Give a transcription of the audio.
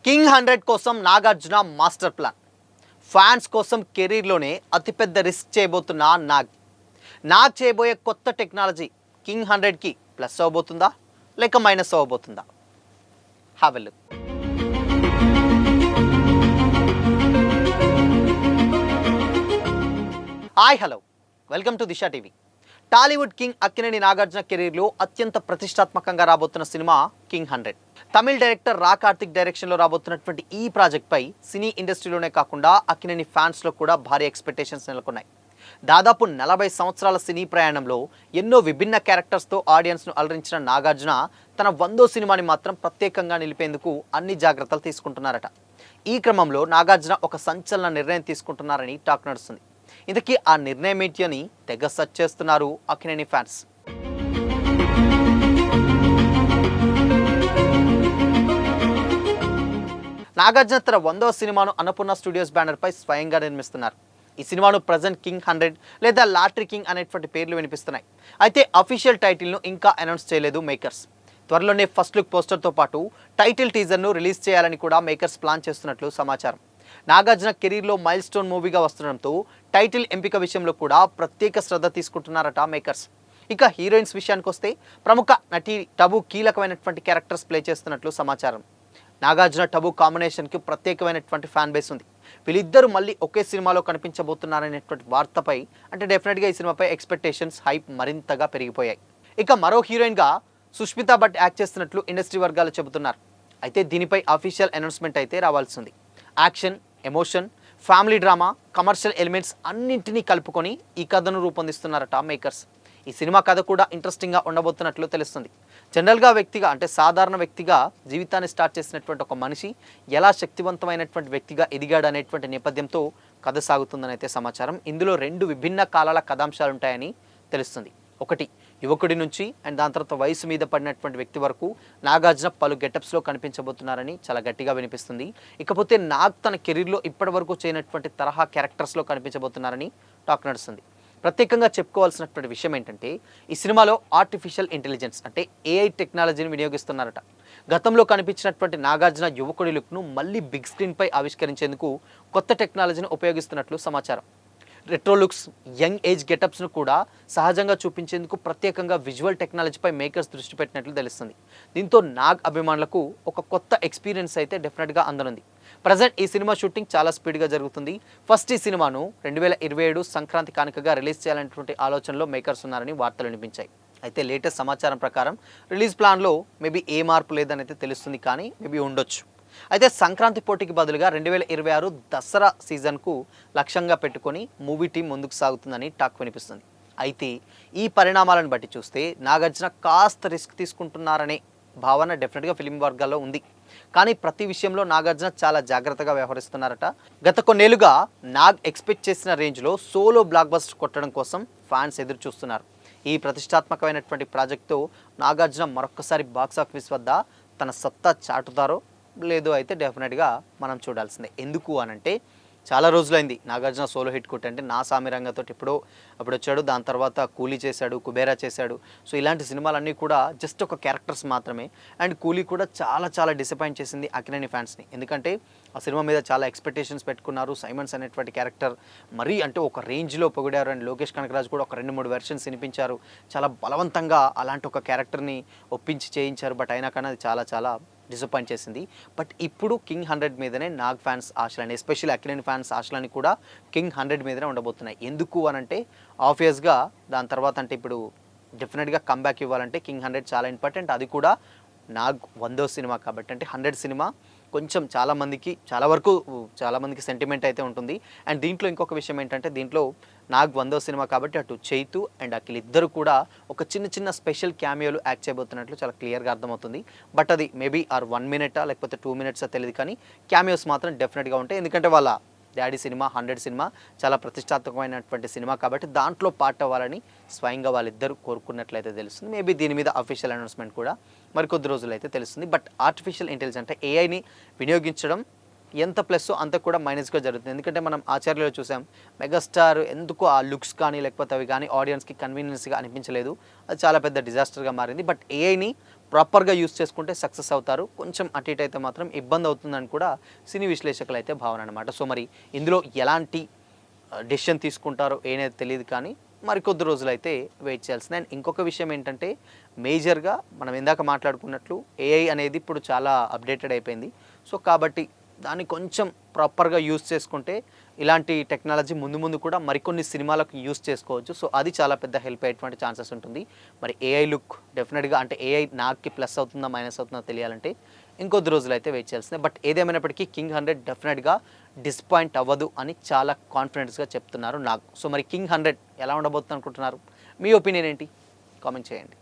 King 100 కోసం Nagarjuna master plan. Fans కోసం కెరీర్లోనే అతిపెద్ద రిస్క్ చేయబోతున్న నాగ్ చేయబోయే కొత్త టెక్నాలజీ కింగ్ 100కి ప్లస్ అవబోతుందా లేక మైనస్ అవబోతుందా? Have a look. Hi hello, welcome to Disha TV. Tollywood king Akkineni Nagarjuna కెరీర్లో అత్యంత ప్రతిష్టాత్మకంగా రాబోతున్న సినిమా కింగ్ 100. తమిళ్ డైరెక్టర్ రా కార్తిక్ డైరెక్షన్లో రాబోతున్నటువంటి ఈ ప్రాజెక్ట్పై సినీ ఇండస్ట్రీలోనే కాకుండా అక్కినేని ఫ్యాన్స్లో కూడా భారీ ఎక్స్పెక్టేషన్స్ నెలకొన్నాయి. దాదాపు 40 సంవత్సరాల సినీ ప్రయాణంలో ఎన్నో విభిన్న క్యారెక్టర్స్తో ఆడియన్స్ను అలరించిన నాగార్జున తన 100వ సినిమాని మాత్రం ప్రత్యేకంగా నిలిపేందుకు అన్ని జాగ్రత్తలు తీసుకుంటున్నారట. ఈ క్రమంలో నాగార్జున ఒక సంచలన నిర్ణయం తీసుకుంటున్నారని టాక్ నడుస్తుంది. ఇంతకీ ఆ నిర్ణయం ఏంటి అని తెగ సర్చ్ చేస్తున్నారు అక్కినేని ఫ్యాన్స్. నాగార్జున తన 100వ సినిమాను అన్నపూర్ణ స్టూడియోస్ బ్యానర్ పై స్వయంగా నిర్మిస్తున్నారు. ఈ సినిమాను ప్రజెంట్ కింగ్ 100 లేదా లాటరీ కింగ్ అనేటువంటి పేర్లు వినిపిస్తున్నాయి. అయితే అఫీషియల్ టైటిల్ను ఇంకా అనౌన్స్ చేయలేదు మేకర్స్. త్వరలోనే ఫస్ట్ లుక్ పోస్టర్తో పాటు టైటిల్ టీజర్ను రిలీజ్ చేయాలని కూడా మేకర్స్ ప్లాన్ చేస్తున్నట్లు సమాచారం. నాగార్జున కెరీర్లో మైల్ స్టోన్ మూవీగా వస్తుండడంతో టైటిల్ ఎంపిక విషయంలో కూడా ప్రత్యేక శ్రద్ధ తీసుకుంటున్నారట మేకర్స్. ఇక హీరోయిన్స్ విషయానికి వస్తే ప్రముఖ నటి టబు కీలకమైనటువంటి క్యారెక్టర్స్ ప్లే చేస్తున్నట్లు సమాచారం. నాగార్జున టబు కాంబినేషన్కి ప్రత్యేకమైనటువంటి ఫ్యాన్ బేస్ ఉంది. వీళ్ళిద్దరూ మళ్ళీ ఒకే సినిమాలో కనిపించబోతున్నారనేటువంటి వార్తపై అంటే డెఫినెట్గా ఈ సినిమాపై ఎక్స్పెక్టేషన్స్ హైప్ మరింతగా పెరిగిపోయాయి. ఇక మరో హీరోయిన్గా సుష్మితా భట్ యాక్ట్ చేస్తున్నట్లు ఇండస్ట్రీ వర్గాలు చెబుతున్నారు. అయితే దీనిపై అఫీషియల్ అనౌన్స్మెంట్ అయితే రావాల్సి ఉంది. Action, emotion, family drama, commercial elements అన్నింటినీ కలుపుకొని ఈ కథను రూపొందిస్తున్నారట మేకర్స్. ఈ సినిమా కథ కూడా ఇంట్రెస్టింగ్గా ఉండబోతున్నట్లు తెలుస్తుంది. జనరల్గా వ్యక్తిగా అంటే సాధారణ వ్యక్తిగా జీవితాన్ని స్టార్ట్ చేసినటువంటి ఒక మనిషి ఎలా శక్తివంతమైనటువంటి వ్యక్తిగా ఎదిగాడు అనేటువంటి నేపథ్యంతో కథ సాగుతుందని అయితే సమాచారం. ఇందులో 2 విభిన్న కాలాల కథాంశాలు ఉంటాయని తెలుస్తుంది. ఒకటి యువకుడి నుంచి అండ్ దాని తర్వాత వయసు మీద పడినటువంటి వ్యక్తి వరకు నాగార్జున పలు గెటప్స్లో కనిపించబోతున్నారని చాలా గట్టిగా వినిపిస్తుంది. ఇకపోతే నాగ్ తన కెరీర్లో ఇప్పటి వరకు చేయనటువంటి తరహా క్యారెక్టర్స్లో కనిపించబోతున్నారని టాక్ నడుస్తుంది. ప్రత్యేకంగా చెప్పుకోవాల్సినటువంటి విషయం ఏంటంటే ఈ సినిమాలో ఆర్టిఫిషియల్ ఇంటెలిజెన్స్ అంటే ఏఐ టెక్నాలజీని వినియోగిస్తున్నారట. గతంలో కనిపించినటువంటి నాగార్జున యువకుడి లుక్ను మళ్ళీ బిగ్ స్క్రీన్పై ఆవిష్కరించేందుకు కొత్త టెక్నాలజీని ఉపయోగిస్తున్నట్లు సమాచారం. రెట్రో లుక్స్, యంగ్ ఏజ్ గెటప్స్ను కూడా సహజంగా చూపించేందుకు ప్రత్యేకంగా విజువల్ టెక్నాలజీపై మేకర్స్ దృష్టి పెట్టినట్లు తెలుస్తుంది. దీంతో నాగ్ అభిమానులకు ఒక కొత్త ఎక్స్పీరియన్స్ అయితే డెఫినెట్గా అందనుంది. ప్రజెంట్ ఈ సినిమా షూటింగ్ చాలా స్పీడ్గా జరుగుతుంది. ఫస్ట్ ఈ సినిమాను 2027 సంక్రాంతి కానుకగా రిలీజ్ చేయాలనేటువంటి ఆలోచనలో మేకర్స్ ఉన్నారని వార్తలు వినిపించాయి. అయితే లేటెస్ట్ సమాచారం ప్రకారం రిలీజ్ ప్లాన్లో మేబీ ఏ మార్పు లేదని అయితే తెలుస్తుంది, కానీ మేబీ ఉండొచ్చు. అయితే సంక్రాంతి పోటీకి బదులుగా 2026 దసరా సీజన్కు లక్ష్యంగా పెట్టుకొని మూవీ టీం ముందుకు సాగుతుందని టాక్ వినిపిస్తుంది. అయితే ఈ పరిణామాలను బట్టి చూస్తే నాగార్జున కాస్త రిస్క్ తీసుకుంటున్నారనే భావన డెఫినెట్గా ఫిలిం వర్గాల్లో ఉంది. కానీ ప్రతి విషయంలో నాగార్జున చాలా జాగ్రత్తగా వ్యవహరిస్తున్నారట. గత కొన్నేళ్లుగా నాగ్ ఎక్స్పెక్ట్ చేసిన రేంజ్లో సోలో బ్లాక్ బస్టర్ కొట్టడం కోసం ఫ్యాన్స్ ఎదురు చూస్తున్నారు. ఈ ప్రతిష్టాత్మకమైనటువంటి ప్రాజెక్టుతో నాగార్జున మరొక్కసారి బాక్సాఫీస్ వద్ద తన సత్తా చాటుతారో లేదో అయితే డెఫినెట్గా మనం చూడాల్సిందే. ఎందుకు అనంటే చాలా రోజులైంది నాగార్జున సోలో హిట్ కొట్టి. అంటే నా సామిరంగతో అప్పుడు వచ్చాడు, దాని తర్వాత కూలీ చేశాడు, కుబేరా చేశాడు. సో ఇలాంటి సినిమాలన్నీ కూడా జస్ట్ ఒక క్యారెక్టర్స్ మాత్రమే. అండ్ కూలీ కూడా చాలా డిసప్పాయింట్ చేసింది అక్కినేని ఫ్యాన్స్ని. ఎందుకంటే ఆ సినిమా మీద చాలా ఎక్స్పెక్టేషన్స్ పెట్టుకున్నారు. సైమన్స్ అనేటువంటి క్యారెక్టర్ మరీ అంటే ఒక రేంజ్లో పొగిడారు. అండ్ లోకేష్ కనకరాజు కూడా ఒక 2-3 వెర్షన్స్ వినిపించారు. చాలా బలవంతంగా అలాంటి ఒక క్యారెక్టర్ని ఒప్పించి చేయించారు. బట్ అయినా కానీ అది చాలా డిసప్పాయింట్ చేసింది. బట్ ఇప్పుడు కింగ్ 100 మీదనే నాగ్ ఫ్యాన్స్ ఆశలని, ఎస్పెషల్లీ అక్కినేని ఫ్యాన్స్ ఆశలని కూడా కింగ్ 100 మీదనే ఉండబోతున్నాయి. ఎందుకు అనంటే ఆబ్వియస్గా దాని తర్వాత అంటే ఇప్పుడు డెఫినెట్గా కంబ్యాక్ ఇవ్వాలంటే కింగ్ 100 చాలా ఇంపార్టెంట్. అది కూడా నాగ్ 100వ సినిమా కాబట్టి. అంటే 100 సినిమా కొంచెం చాలా మందికి సెంటిమెంట్ అయితే ఉంటుంది. అండ్ దీంట్లో ఇంకొక విషయం ఏంటంటే దీంట్లో నాగ్ 100వ సినిమా కాబట్టి అటు చైతు అండ్ అఖిల్ ఇద్దరు కూడా ఒక చిన్న స్పెషల్ క్యామియోలు యాక్ట్ చేయబోతున్నట్లు చాలా క్లియర్గా అర్థమవుతుంది. బట్ అది మేబీ 1 మినిటా లేకపోతే 2 మినిట్సా తెలియదు, కానీ క్యామియోస్ మాత్రం డెఫినెట్గా ఉంటాయి. ఎందుకంటే వాళ్ళ డాడీ సినిమా 100 సినిమా చాలా ప్రతిష్టాత్మకమైనటువంటి సినిమా కాబట్టి దాంట్లో పార్ట్ అవ్వాలని స్వయంగా వాళ్ళిద్దరూ కోరుకున్నట్లయితే తెలుస్తుంది. మేబీ దీని మీద అఫీషియల్ అనౌన్స్మెంట్ కూడా మరికొద్ది రోజులు అయితే తెలుస్తుంది. బట్ ఆర్టిఫిషియల్ ఇంటెలిజెన్స్ అంటే ఏఐని వినియోగించడం ఎంత ప్లస్ అంత కూడా మైనస్గా జరుగుతుంది. ఎందుకంటే మనం ఆచార్యలో చూసాం, మెగాస్టార్ ఎందుకో ఆ లుక్స్ కానీ లేకపోతే అవి కానీ ఆడియన్స్కి కన్వీనియన్స్గా అనిపించలేదు. అది చాలా పెద్ద డిజాస్టర్గా మారింది. బట్ ఏఐని ప్రాపర్గా యూస్ చేసుకుంటే సక్సెస్ అవుతారు. కొంచెం అటు ఇటు అయితే మాత్రం ఇబ్బంది అవుతుందని కూడా సినీ విశ్లేషకులు అయితే భావన అనమాట. సో మరి ఇందులో ఎలాంటి డెసిషన్ తీసుకుంటారో ఏనేది తెలియదు, కానీ మరికొద్ది రోజులైతే వెయిట్ చేయాల్సింది. అండ్ ఇంకొక విషయం ఏంటంటే, మేజర్గా మనం ఇందాక మాట్లాడుకున్నట్లు ఏఐ అనేది ఇప్పుడు చాలా అప్డేటెడ్ అయిపోయింది. సో కాబట్టి దాన్ని కొంచెం ప్రాపర్గా యూస్ చేసుకుంటే ఇలాంటి టెక్నాలజీ ముందు ముందు కూడా మరికొన్ని సినిమాలకు యూస్ చేసుకోవచ్చు. సో అది చాలా పెద్ద హెల్ప్ అయ్యేటువంటి ఛాన్సెస్ ఉంటుంది. మరి ఏఐ లుక్ డెఫినెట్గా అంటే ఏఐ నాకి ప్లస్ అవుతుందా మైనస్ అవుతుందా తెలియాలంటే ఇంకొద్ది రోజులైతే వెయిట్ చేయాల్సిందే. బట్ ఏదేమైనప్పటికీ కింగ్ 100 డెఫినెట్గా డిసప్పాయింట్ అవ్వదు అని చాలా కాన్ఫిడెన్స్గా చెప్తున్నారు నాకు. సో మరి కింగ్ 100 ఎలా ఉండబోతుంది అనుకుంటున్నారు? మీ ఒపీనియన్ ఏంటి? కామెంట్ చేయండి.